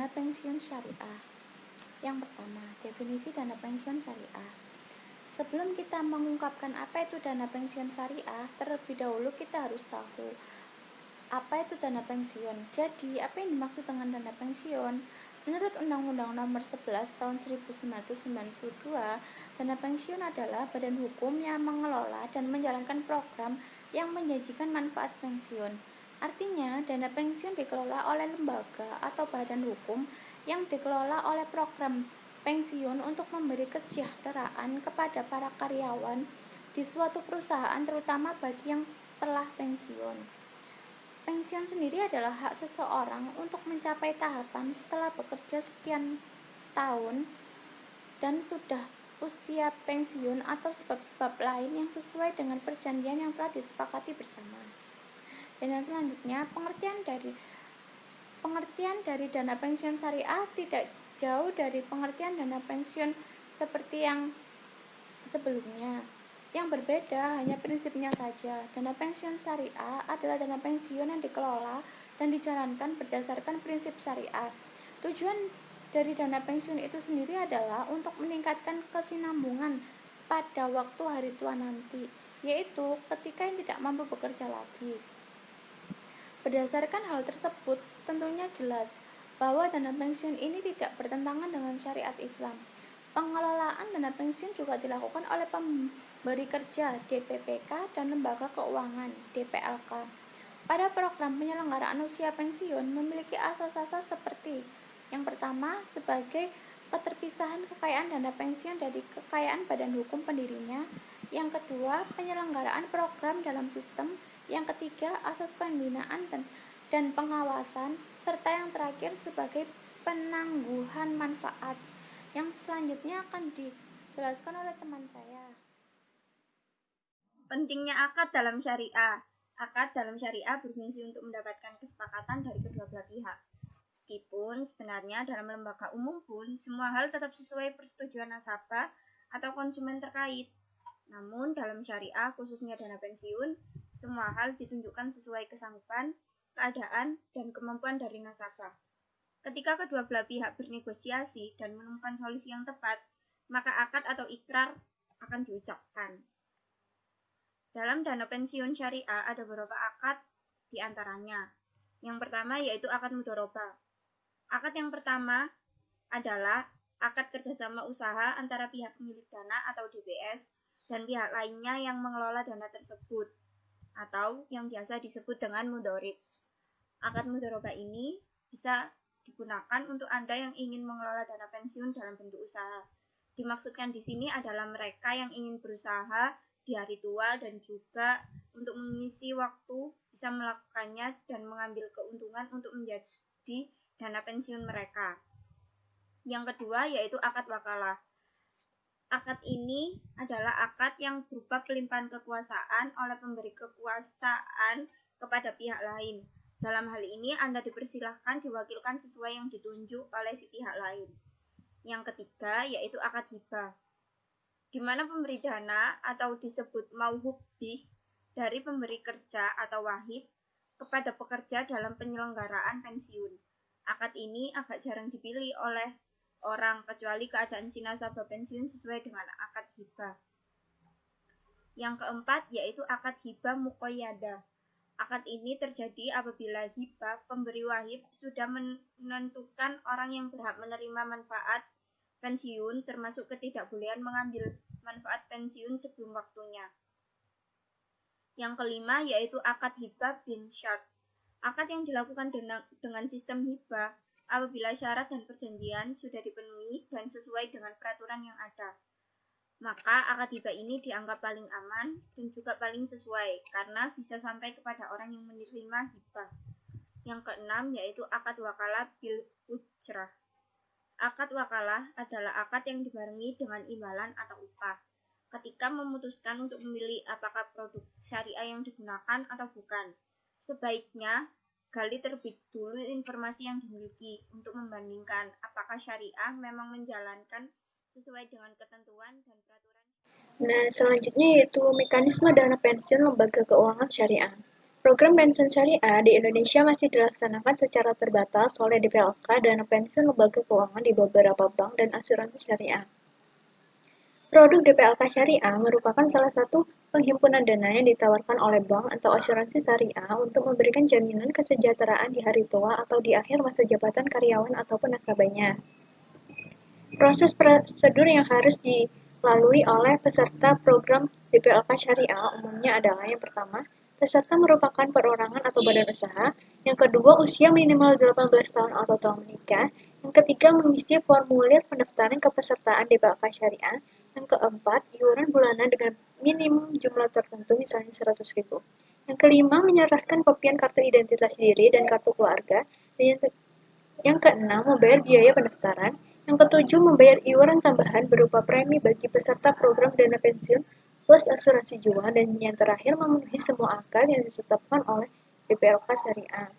dana pensiun syariah. Yang pertama, definisi dana pensiun syariah. Sebelum kita mengungkapkan apa itu dana pensiun syariah, terlebih dahulu kita harus tahu apa itu dana pensiun. Jadi, apa yang dimaksud dengan dana pensiun? Menurut Undang-Undang Nomor 11 Tahun 1992, dana pensiun adalah badan hukum yang mengelola dan menjalankan program yang menjanjikan manfaat pensiun. Artinya, dana pensiun dikelola oleh lembaga atau badan hukum yang dikelola oleh program pensiun untuk memberi kesejahteraan kepada para karyawan di suatu perusahaan, terutama bagi yang telah pensiun. Pensiun sendiri adalah hak seseorang untuk mencapai tahapan setelah bekerja sekian tahun dan sudah usia pensiun atau sebab-sebab lain yang sesuai dengan perjanjian yang telah disepakati bersama. Dan yang selanjutnya, pengertian dari dana pensiun syariah tidak jauh dari pengertian dana pensiun seperti yang sebelumnya. Yang berbeda hanya prinsipnya saja. Dana pensiun syariah adalah dana pensiun yang dikelola dan dijalankan berdasarkan prinsip syariah. Tujuan dari dana pensiun itu sendiri adalah untuk meningkatkan kesinambungan pada waktu hari tua nanti, yaitu ketika yang tidak mampu bekerja lagi. Berdasarkan hal tersebut, tentunya jelas bahwa dana pensiun ini tidak bertentangan dengan syariat Islam. Pengelolaan dana pensiun juga dilakukan oleh pemberi kerja DPPK dan lembaga keuangan DPLK. Pada program penyelenggaraan usia pensiun memiliki asas-asas seperti yang pertama, sebagai keterpisahan kekayaan dana pensiun dari kekayaan badan hukum pendirinya. Yang kedua, penyelenggaraan program dalam sistem. Yang ketiga, asas pembinaan dan pengawasan, serta yang terakhir sebagai penangguhan manfaat. Yang selanjutnya akan dijelaskan oleh teman saya. Pentingnya akad dalam syariah. Akad dalam syariah berfungsi untuk mendapatkan kesepakatan dari kedua belah pihak. Meskipun sebenarnya dalam lembaga umum pun semua hal tetap sesuai persetujuan nasabah atau konsumen terkait. Namun dalam syariah, khususnya dana pensiun, semua hal ditunjukkan sesuai kesanggupan, keadaan, dan kemampuan dari nasabah. Ketika kedua belah pihak bernegosiasi dan menemukan solusi yang tepat, maka akad atau ikrar akan diucapkan. Dalam dana pensiun syariah ada beberapa akad di antaranya. Yang pertama yaitu akad mudharabah. Akad yang pertama adalah akad kerjasama usaha antara pihak pemilik dana atau DPS dan pihak lainnya yang mengelola dana tersebut, atau yang biasa disebut dengan mudharib. Akad mudharabah ini bisa digunakan untuk Anda yang ingin mengelola dana pensiun dalam bentuk usaha. Dimaksudkan di sini adalah mereka yang ingin berusaha di hari tua dan juga untuk mengisi waktu bisa melakukannya dan mengambil keuntungan untuk menjadi dana pensiun mereka. Yang kedua yaitu akad wakalah. Akad ini adalah akad yang berupa pelimpahan kekuasaan oleh pemberi kekuasaan kepada pihak lain. Dalam hal ini Anda dipersilahkan diwakilkan sesuai yang ditunjuk oleh si pihak lain. Yang ketiga yaitu akad hibah, di mana pemberi dana atau disebut mauhub bih dari pemberi kerja atau wahib kepada pekerja dalam penyelenggaraan pensiun. Akad ini agak jarang dipilih oleh orang kecuali keadaan si nasabah pensiun sesuai dengan akad hibah. Yang keempat yaitu akad hibah muqayyadah. Akad ini terjadi apabila hibah pemberi wahib sudah menentukan orang yang berhak menerima manfaat pensiun termasuk ketidakbolehan mengambil manfaat pensiun sebelum waktunya. Yang kelima yaitu akad hibah bin syart. Akad yang dilakukan dengan sistem hibah apabila syarat dan perjanjian sudah dipenuhi dan sesuai dengan peraturan yang ada. Maka akad hibah ini dianggap paling aman dan juga paling sesuai karena bisa sampai kepada orang yang menerima hibah. Yang keenam yaitu akad wakalah bil ujrah. Akad wakalah adalah akad yang dibarengi dengan imbalan atau upah. Ketika memutuskan untuk memilih apakah produk syariah yang digunakan atau bukan, sebaiknya gali terlebih dulu informasi yang dimiliki untuk membandingkan apakah syariah memang menjalankan sesuai dengan ketentuan dan peraturan. Nah, selanjutnya yaitu mekanisme dana pensiun lembaga keuangan syariah. Program pensiun syariah di Indonesia masih dilaksanakan secara terbatas oleh DPLK Dana Pensiun Lembaga Keuangan di beberapa bank dan asuransi syariah. Produk DPLK Syariah merupakan salah satu penghimpunan dana yang ditawarkan oleh bank atau asuransi syariah untuk memberikan jaminan kesejahteraan di hari tua atau di akhir masa jabatan karyawan ataupun nasabahnya. Proses prosedur yang harus dilalui oleh peserta program DPLK Syariah umumnya adalah yang pertama, peserta merupakan perorangan atau badan usaha, yang kedua usia minimal 18 tahun atau telah menikah, yang ketiga mengisi formulir pendaftaran kepesertaan DPLK Syariah, yang keempat iuran bulanan dengan minimum jumlah tertentu misalnya 100.000. Yang kelima menyerahkan kopian kartu identitas diri dan kartu keluarga, dan yang keenam membayar biaya pendaftaran, yang ketujuh membayar iuran tambahan berupa premi bagi peserta program dana pensiun plus asuransi jiwa, dan yang terakhir memenuhi semua akad yang ditetapkan oleh DPLK Syariah.